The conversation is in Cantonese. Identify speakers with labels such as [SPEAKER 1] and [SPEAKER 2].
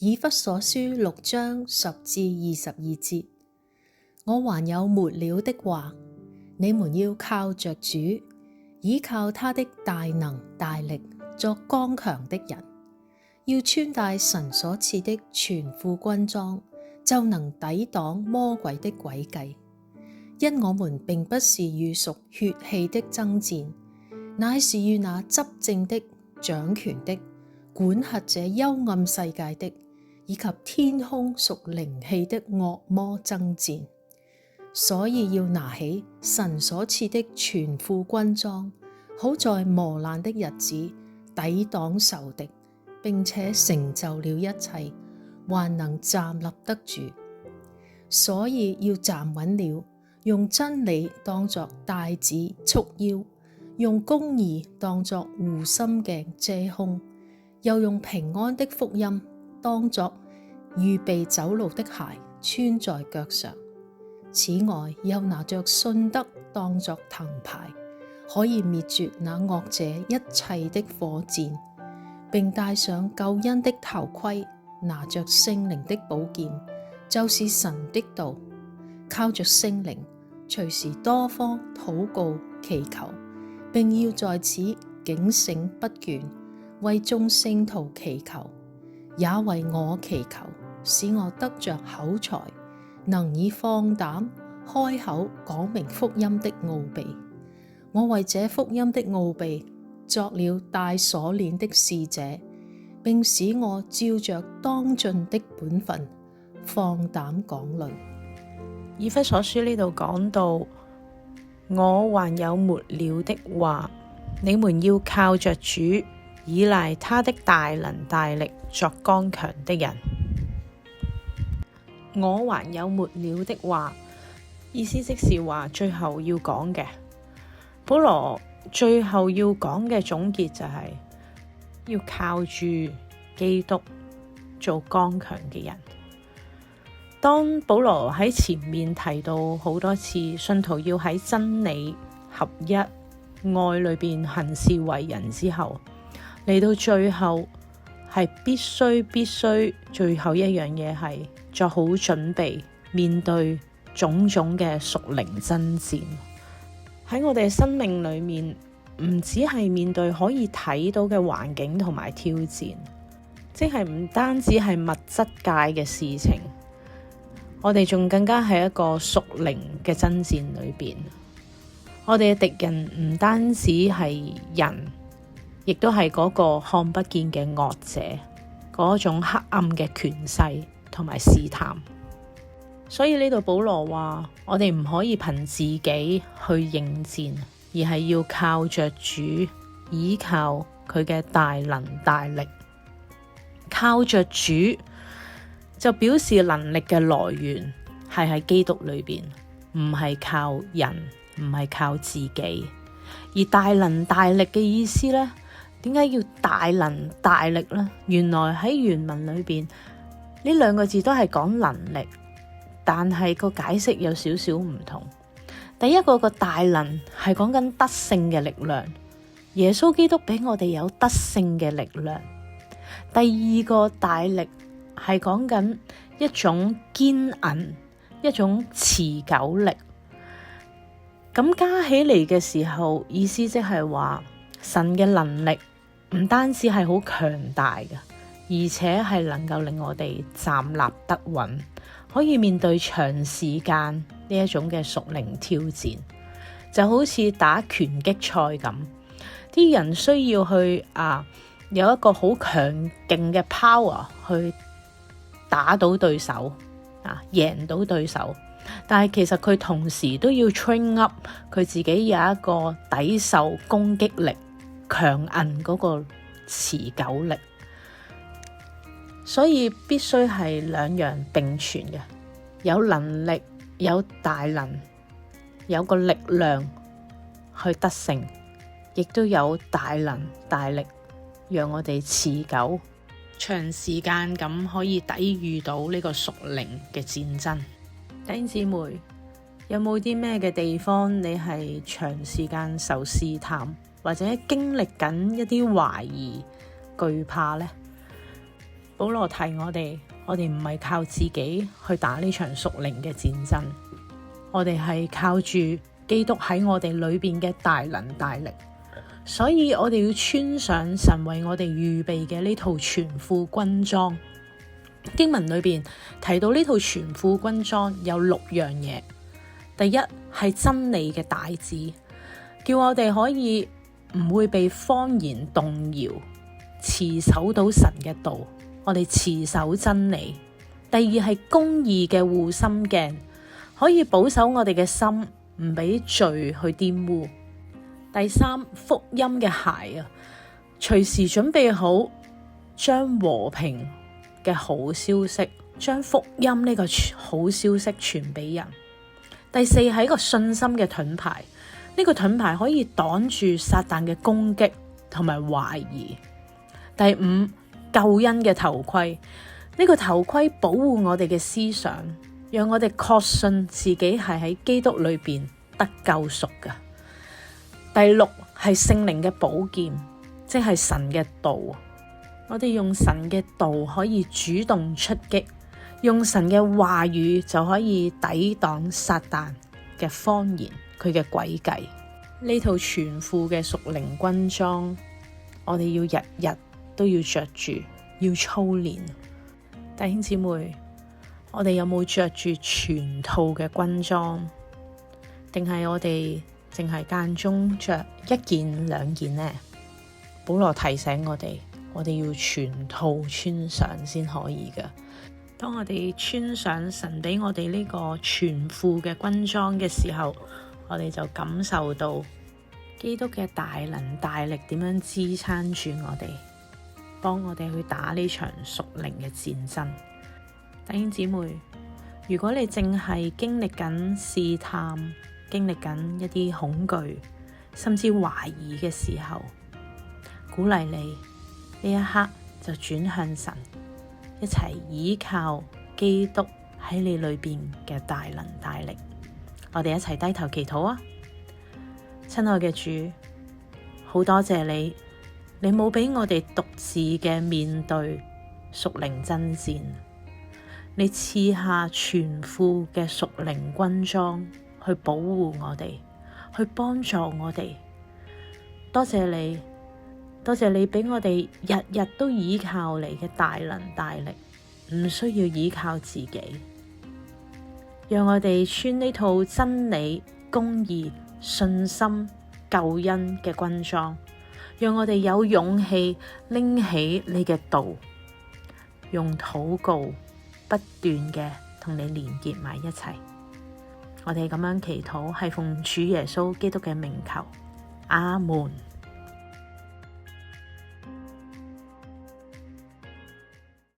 [SPEAKER 1] 以弗所書6章10至22節，我還有末了的話，你們要靠着主，倚靠他的大能大力，作剛強的人，要穿戴神所賜的全副軍裝，就能抵擋魔鬼的詭計。因我們並不是與屬血氣的爭戰，乃是與那執政的、掌權的、管轄這幽暗世界的，以及天空屬靈氣的惡魔爭戰。所以要拿起神所賜的全副軍裝，好在磨難的日子抵擋仇敵，並且成就了一切，還能站立得住。所以要站穩了，用真理當作帶子束腰，用公義當作護心鏡遮胸，又用平安的福音當作預備走路的鞋穿在腳上。此外，又拿着信德當作藤牌，可以滅絕那惡者一切的火箭，並戴上救恩的頭盔，拿着聖靈的寶劍，就是神的道，靠着聖靈隨時多方禱告祈求，並要在此警醒不倦，為眾聖徒祈求，也為我祈求，使我得着口才，能以放膽開口講明福音的奧秘。我為這福音的奧秘作了帶鎖鏈的使者，並使我照着當盡的本分放膽講論。
[SPEAKER 2] 以弗所書呢度講到，我還有末了的話，你們要靠着主，倚賴他的大能大力，作剛強的人。我還有末了的話，意思即是話最後要講嘅。保羅最後要講嘅總結就係要靠住基督做剛強嘅人。當保羅喺前面提到好多次，信徒要喺真理合一、愛裏邊行事為人之後，嚟到最後係必須最後一樣嘢係作好準備，面對種種嘅屬靈爭戰。喺我哋嘅生命裏面，唔只係面對可以睇到嘅環境同埋挑戰，即係唔單止係物質界嘅事情，我哋仲更加係一個屬靈嘅爭戰裏邊。我哋嘅敵人唔單止係人，亦都係嗰個看不見嘅惡者，嗰種黑暗嘅權勢同埋試探。所以呢度保羅話，我哋唔可以憑自己去應戰，而係要靠着主，依靠佢嘅大能大力。靠着主就表示能力嘅來源係喺基督裏邊，唔係靠人，唔係靠自己。而大能大力嘅意思呢，點解要大能大力呢？原來喺原文裏邊呢兩個字都係講能力，但係個解釋有少少唔同。第一個大能係講緊得勝嘅力量，耶穌基督俾我哋有得勝嘅力量。第二個大力係講緊一種堅韌，一種持久力。咁加起嚟嘅時候，意思即係話神嘅能力唔單止係好強大嘅，而且係能夠令我哋站立得穩，可以面對長時間呢一種嘅屬靈挑戰。就好似打拳擊賽咁，啲人需要去有一個好強勁嘅 power 去打到對手，贏到對手。但係其實佢同時都要 train up 佢自己有一個抵受攻擊力、強韌嗰個持久力。所以必須係兩樣並存嘅，有能力、有大能、有個力量去得勝，亦都有大能大力讓我哋持久長時間咁可以抵禦到呢個屬靈嘅戰爭。弟兄姊妹，有冇啲咩嘅地方你係長時間受試探，或者經歷緊一啲懷疑、懼怕呢？保羅提我哋唔係靠自己去打呢場屬靈嘅戰爭，我哋係靠住基督喺我哋裏邊嘅大能大力，所以我哋要穿上神為我哋預備嘅呢套全副軍裝。經文裏邊提到呢套全副軍裝有6樣嘢。第一係真理嘅帶子，叫我哋可以唔會被謊言動搖，持守到神嘅道，我哋持守真理。第二係公義嘅護心鏡，可以保守我哋嘅心，唔俾罪去玷污。第三，福音嘅鞋啊，隨時準備好將和平嘅好消息，將福音呢個好消息傳俾人。第四係一個信心嘅盾牌，呢個盾牌可以擋住撒旦嘅攻擊同埋懷疑。第五，救恩嘅頭盔，呢個頭盔保護我哋嘅思想，讓我哋確信自己係喺基督裏邊得救贖嘅。第六係聖靈嘅寶劍，即係神嘅道。我哋用神嘅道可以主動出擊，用神嘅話語就可以抵擋撒旦嘅謊言，佢嘅詭計。呢套全副嘅屬靈軍裝，我哋要日日都要着住，要操練。弟兄姊妹，我哋有冇着住全套嘅軍裝，定係我哋淨係間中着1件2件呢？保羅提醒我哋要全套穿上先可以嘅。當我哋穿上神俾我哋呢個全副嘅軍裝嘅時候，我哋就感受到基督嘅大能大力點樣支撐住我哋，幫我哋去打呢場屬靈嘅戰爭。弟兄姊妹，如果你正係經歷緊試探，經歷緊一啲恐懼，甚至懷疑嘅時候，鼓勵你呢一刻就轉向神，一齊倚靠基督喺你裏邊嘅大能大力。我哋一齊低頭祈禱啊！親愛嘅主，好多謝你，你冇俾我哋獨自嘅面對屬靈爭戰，你賜下全副嘅屬靈軍裝去保護我哋，去幫助我哋。多謝你，多謝你俾我哋日日都倚靠你嘅大能大力，唔需要倚靠自己。讓我哋穿呢套真理、公義、信心、救恩嘅軍裝，讓我哋有勇氣拎起你嘅道，用禱告不斷嘅同你連結埋一齊。我哋咁樣祈禱係奉主耶穌基督嘅名求，阿門。